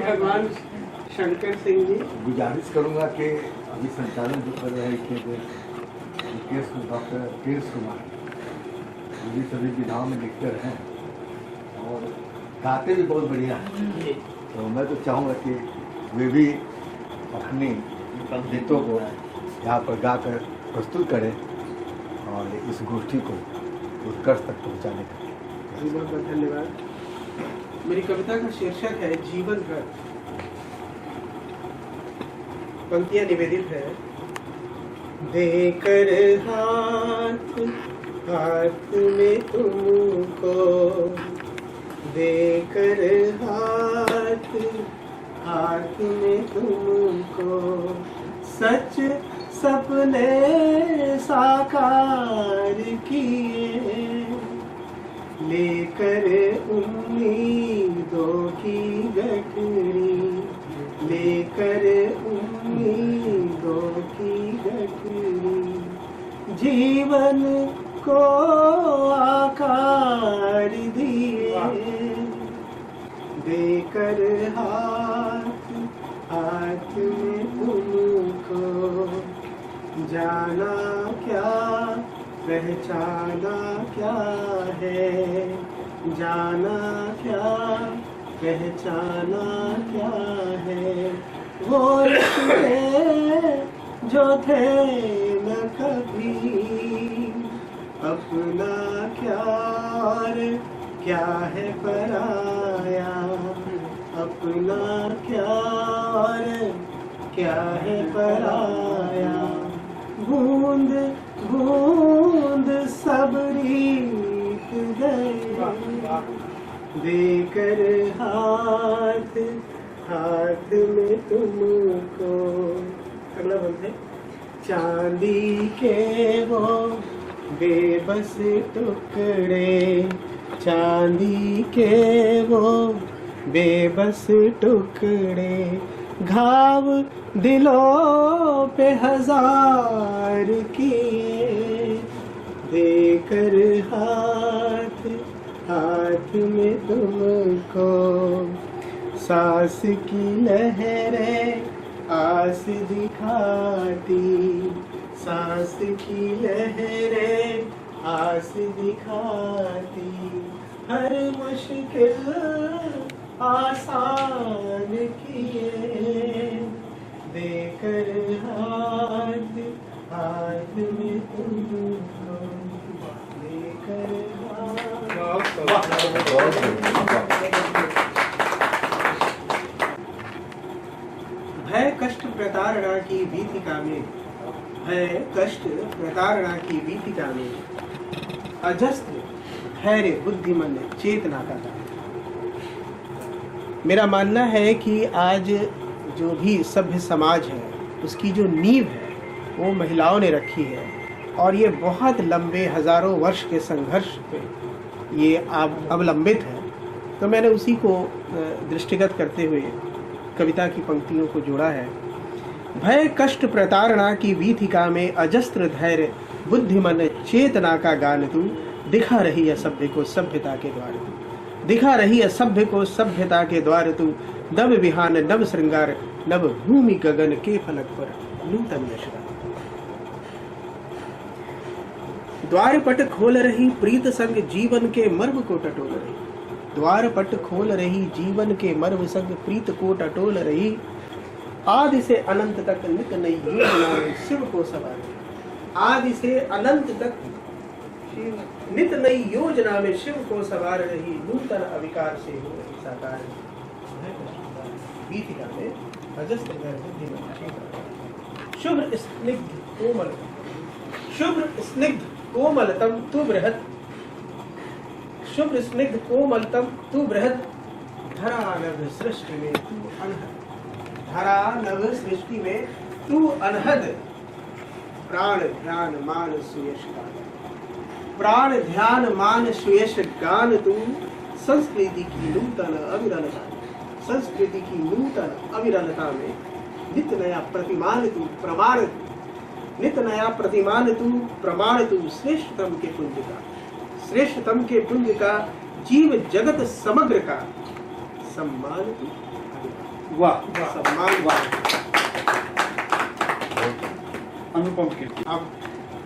भगवान शंकर सिंह जी, गुजारिश करूंगा कि अभी संचालन जो कर रहे हैं इतने देर डॉक्टर केएस कुमार ये सभी विधाओं में लिखते रहे और गाते भी बहुत बढ़िया है। तो मैं तो चाहूँगा कि वे भी अपनी गीतों को यहाँ पर गाकर प्रस्तुत करें और इस गोष्ठी को उत्कर्ष तक पहुँचाने का। बहुत बहुत धन्यवाद। मेरी कविता का शीर्षक है जीवन का। पंक्तियां निवेदित है। देकर हाथ हाथ में तुमको, देकर हाथ हाथ में तुमको, सच सपने साकार किए, लेकर उम्मीदों की गठरी, लेकर उम्मीदों की गठरी, जीवन को आकार दिए, देकर हाथ हाथ में तुमको, जाना क्या पहचाना क्या है, जाना क्या पहचाना क्या है, वो रिश्ते जो थे न कभी, अपना क्या और क्या है पराया, अपना क्या और क्या है पराया, बूंद बूंद सब रीत गए, देकर हाथ हाथ में तुमको। अगला बंद है। चांदी के वो बेबस टुकड़े, चांदी के वो बेबस टुकड़े, घाव दिलों पे हजार किए, देकर हाथ हाथ में तुमको, सांस की लहरें आस दिखाती, सांस की लहरें आस दिखाती, हर मुश्किल आसान किए, देकर हाथ हाथ में तुमको, देकर भय कष्ट प्रतारणा की वीथिका में, भय कष्ट प्रतारणा की वीथिका में, अजस्त्र धैर्य बुद्धिमन चेतना का काम। मेरा मानना है कि आज जो भी सभ्य समाज है उसकी जो नींव है वो महिलाओं ने रखी है, और ये बहुत लंबे हजारों वर्ष के संघर्ष पे ये अवलंबित है। तो मैंने उसी को दृष्टिगत करते हुए कविता की पंक्तियों को जोड़ा है। भय कष्ट प्रतारणा की वीथिका में अजस्त्र धैर्य बुद्धिमन चेतना का गान तू, दिखा रही असभ्य को सभ्यता के द्वार तू, दिखा रही असभ्य को सभ्यता के द्वार तू, नव विहान नव श्रृंगार नव भूमि गगन के फलक पर नूतन यशगान। द्वार पट खोल रही प्रीत संग जीवन के मर्म को टटोल रही, द्वार पट खोल रही जीवन के मर्म संग प्रीत को टटोल रही, आदि से अनंत तक नित नई योजना में शिव को सवार, आदि से अनंत तक नित नई योजना में शिव को सवार रही, नूतन अविकार से हो रही साकार। वीथिका में अजस्त्र बुद्धिमन शुभ्र स्निग्ध कोमल, शुभ्र स्निग्ध कोमलतम तु बृहत्, शुभ्र स्निग्ध कोमलतम तु बृहत्, धरा नभ सृष्टि में तू अनहद, धरा नभ सृष्टि में तू अनहद, प्राण ध्यान मान सुयश गान, प्राण ध्यान मान सुयश गान तू, संस्कृति की नूतन अविरलता, संस्कृति की नूतन अविरलता में नित नया प्रतिमान तू प्रमाण, नित नया प्रतिमान तू प्रमाण तू, श्रेष्ठतम के पुंज का, श्रेष्ठतम के पुंज का जीव जगत समग्र का सम्मान तू। वाह सम्मान वाह। अनुपम कीर्ति। अब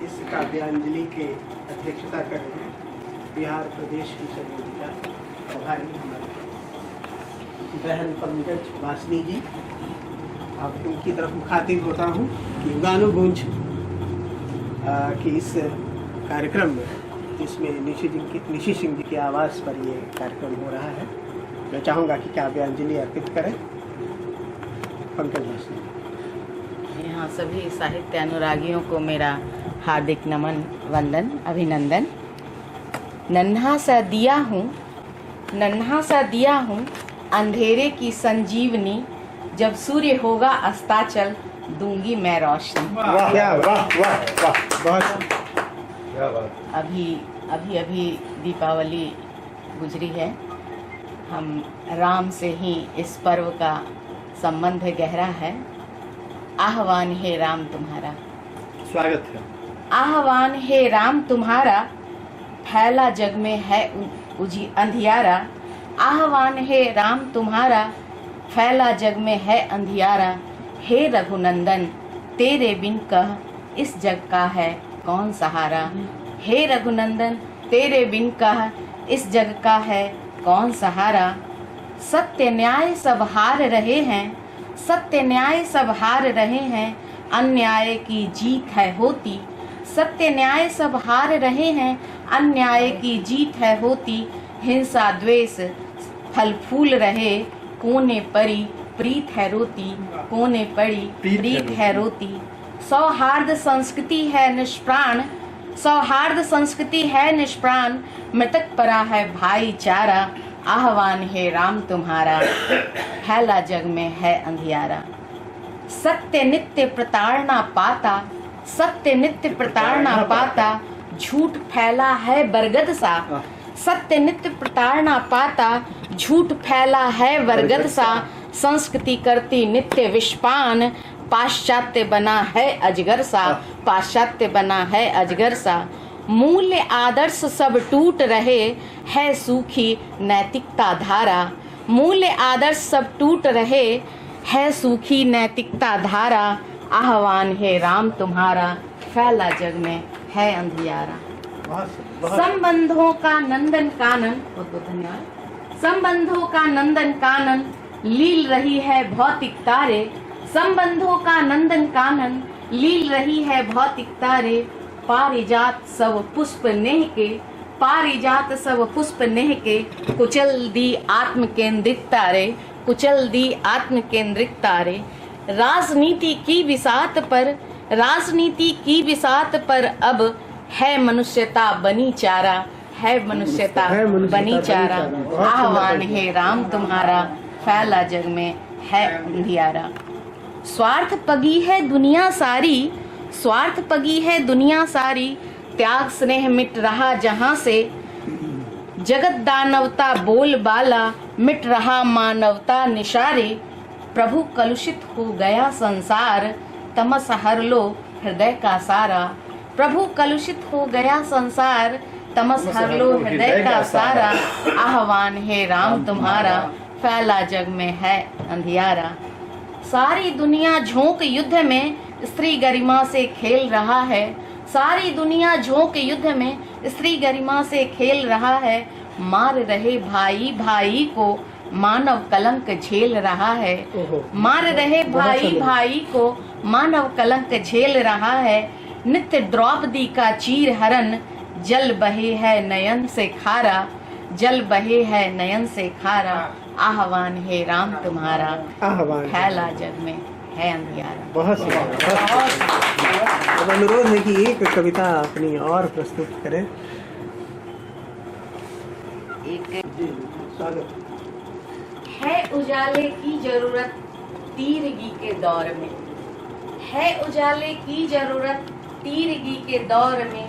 इस काव्यांजलि के अध्यक्षता करेंगे बिहार प्रदेश की संयोजिका प्रभारी हमारी बहन पंकज वासनी जी। अब उनकी तरफ मुखातिब होता हूँ कि युगानुगूंज कि इस कार्यक्रम में जिसमें निशी सिंह जी की आवाज़ पर ये कार्यक्रम हो रहा है, मैं चाहूँगा कि काव्यांजलि अर्पित करें पंकज वासनी। यहाँ सभी साहित्य अनुरागियों को मेरा हार्दिक नमन, वंदन, अभिनंदन। नन्हा सा दिया हूँ अंधेरे की संजीवनी, जब सूर्य होगा अस्ताचल दूंगी मैं रोशनी। वाह क्या वाह वाह वाह, बहुत क्या बात। अभी दीपावली गुजरी है। हम राम से ही इस पर्व का संबंध गहरा है। आह्वान है राम तुम्हारा, स्वागत है। आह्वान है राम तुम्हारा, फैला जग में है अंधियारा। आह्वान है राम तुम्हारा, फैला जग में है अंधियारा। हे रघुनंदन तेरे बिन कह इस जग का है कौन सहारा। हे रघुनंदन तेरे बिन कह इस जग का है कौन सहारा। सत्य न्याय सब हार रहे हैं, सत्य न्याय सब हार रहे हैं, अन्याय की जीत है होती। सत्य न्याय सब हार रहे हैं, अन्याय की जीत है होती। हिंसा द्वेष फल फूल रहे, कोने पड़ी प्रीत है रोती। कोने पड़ी प्रीत है रोती। सौहार्द संस्कृति है निष्प्राण, सौहार्द संस्कृति है निष्प्राण। मृतक परा है भाईचारा, आह्वान है राम तुम्हारा, फैला जग में है अंधियारा। सत्य नित्य प्रताड़ना पाता, सत्य नित्य प्रताड़ना पाता, झूठ फैला है बरगद सा। सत्य नित्य प्रताड़ना पाता, झूठ फैला है बरगद सा। संस्कृति करती नित्य विषपान, पाश्चात्य बना है अजगर सा। पाश्चात्य बना है अजगर सा। मूल्य आदर्श सब टूट रहे, है सूखी नैतिकता धारा। मूल्य आदर्श सब टूट रहे, है सूखी नैतिकता धारा। आह्वान है राम तुम्हारा, फैला जग में है अंधियारा। संबंधों का नंदन कानन, बहुत बहुत धन्यवाद। संबंधों का नंदन कानन, लील रही है भौतिक तारे। संबंधों का नंदन कानन, लील रही है भौतिक तारे। पारिजात सब पुष्प नेह के, पारिजात सब पुष्प नेह के, कुचल दी आत्म केंद्रित तारे। कुचल दी आत्म केंद्रित तारे। राजनीति की बिसात पर, राजनीति की बिसात पर अब है मनुष्यता बनी चारा। है मनुष्यता बनी चारा। आह्वान है राम तुम्हारा, फैला जग में है अंधियारा। स्वार्थ पगी है दुनिया सारी, स्वार्थ पगी है दुनिया सारी। त्याग स्नेह मिट रहा जहां से, जगत दानवता बोल बाला, मिट रहा मानवता निशारे। प्रभु कलुषित हो गया संसार, तमस हर लो हृदय का सारा। प्रभु कलुषित हो गया संसार, तमस हर लो हृदय का सारा। आह्वान है राम तुम्हारा, फैला जग में है अंधियारा। सारी दुनिया झोंक युद्ध में स्त्री गरिमा से खेल रहा है। सारी दुनिया झोंक युद्ध में स्त्री गरिमा से खेल रहा है। मार रहे भाई भाई को, मानव कलंक झेल रहा है। मार रहे भाई भाई को, मानव कलंक झेल रहा है। नित्य द्रौपदी का चीर हरण, जल बहे है नयन से खारा। जल बहे है नयन से खारा। आह्वान है राम तुम्हारा, फैला जग में है अंधियारा। बहुत अब अनुरोध है कि एक कविता अपनी और प्रस्तुत करें। स्वागत है उजाले की जरूरत तीरगी के दौर में। है उजाले की जरूरत तीरगी के दौर में।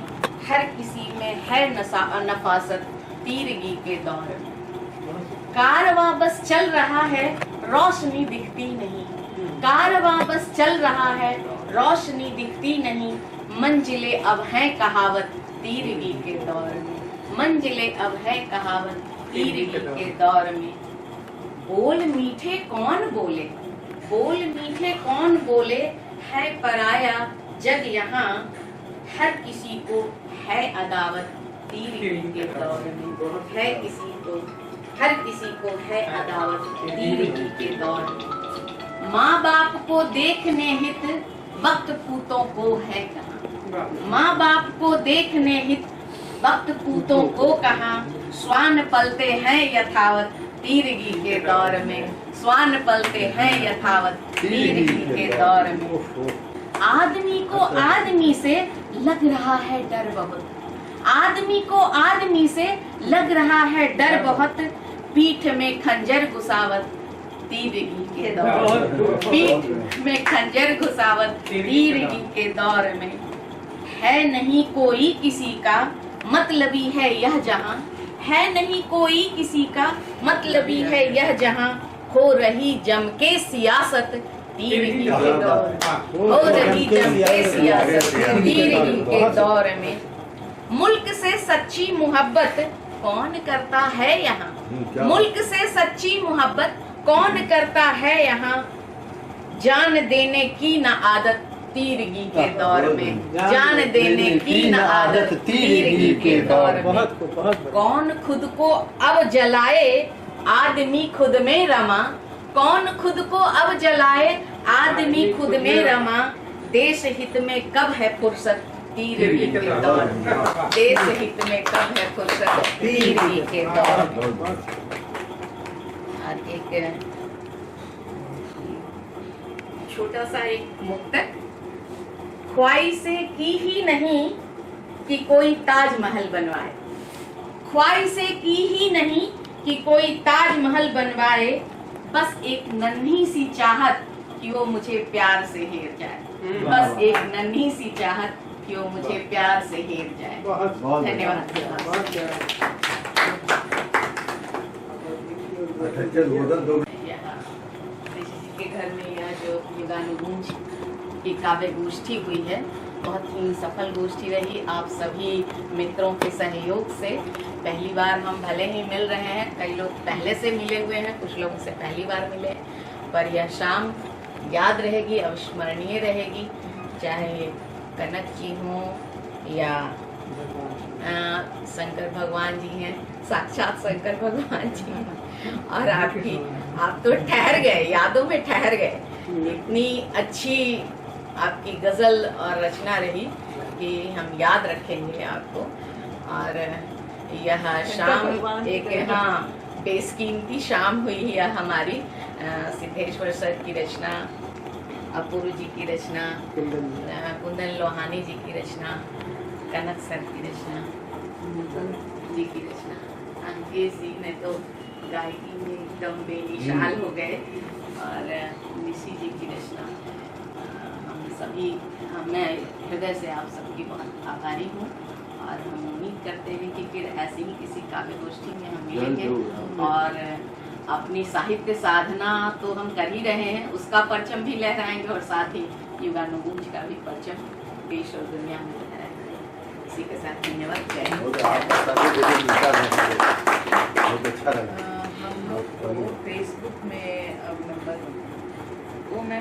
हर किसी में है नफासत तीरगी के दौर में। कारवां बस चल रहा है, रोशनी दिखती नहीं। कारवां बस चल रहा है, रोशनी दिखती नहीं। मंजिलें अब हैं कहावत तीरगी के दौर में। मंजिलें अब हैं कहावत तीरगी के दौर में। बोल मीठे कौन बोले, बोल मीठे कौन बोले, है पराया जग यहाँ, हर किसी को है अदावत तीरगी के दौर में। है किसी को, हर किसी को है अदावत तीरगी के दौर में। माँ बाप को देखने हित वक्त पूतों को है कहाँ, माँ बाप को देखने हित वक्त पूतों को कहाँ। स्वान पलते हैं यथावत तीरगी के दौर में, स्वान पलते हैं यथावत तीरगी के दौर में। आदमी को आदमी से लग रहा है डर बहुत, आदमी को आदमी से लग रहा है डर बहुत, पीठ में खंजर घुसावत तीरगी के दौर में। पीठ में खंजर घुसावत तीरगी के दौर में। है नहीं कोई किसी का मतलबी है यह जहां, है नहीं कोई किसी का मतलबी है यह जहां, हो रही जम के सियासत तीरगी के दौर में। हो रही जम के सियासत तीरगी के दौर में। मुल्क से सच्ची मोहब्बत कौन करता है यहाँ, मुल्क से सच्ची मोहब्बत कौन करता है यहाँ, जान देने की न आदत तीरगी के दौर में, जान देने की न आदत तीरगी के दौर में। कौन खुद को अब जलाए आदमी खुद में रमा, कौन खुद को अब जलाए आदमी खुद में रमा, देश हित में कब है फुर्सत तीरगी के दौर में, देश हित में कब है फुर्सत तीरगी के दौर में। और एक छोटा सा एक मुक्तक। ख्वाहिशें की ही नहीं कि कोई ताजमहल बनवाए, ख्वाहिशें की ही नहीं कि कोई ताजमहल बनवाए, बस एक नन्ही सी चाहत कि वो मुझे प्यार से हेर जाए, बस एक नन्ही सी चाहत कि वो मुझे प्यार से हेर जाए। धन्यवाद। के घर में यह जो युगानुगूंज की काव्य गोष्ठी हुई है, बहुत ही सफल गोष्ठी रही। आप सभी मित्रों के सहयोग से पहली बार हम भले ही मिल रहे हैं, कई लोग पहले से मिले हुए हैं, कुछ लोगों से पहली बार मिले, पर यह शाम याद रहेगी, अविस्मरणीय रहेगी। चाहे कनक जी हों या शंकर भगवान जी हैं, साक्षात शंकर भगवान जी हैं, और आप तो ठहर गए, यादों में ठहर गए। इतनी अच्छी आपकी गजल और रचना रही कि हम याद रखेंगे आपको। और यह शाम एक बेसकीमती शाम हुई है हमारी। सिद्धेश्वर सर की रचना, अपूर्व जी की रचना, कुंदन लोहानी जी की रचना, कनक सर की रचना, जी की रचना, अंकेश जी ने तो गायकी में एकदम बेमिसाल हो गए, और निशी जी की रचना। हम सभी, मैं हृदय से आप सबकी बहुत आभारी हूँ, और हम उम्मीद करते हैं कि फिर ऐसी ही किसी काव्य गोष्ठी में हम मिलेंगे, और अपनी साहित्य साधना तो हम कर ही रहे हैं, उसका परचम भी लहराएंगे, और साथ ही युगानुगूंज का भी परचम देश और दुनिया में लहराएंगे। इसी के साथ धन्यवाद। जय हिंद। बहुत अच्छा लगा। हम लोग फेसबुक में अब नंबर वो मैं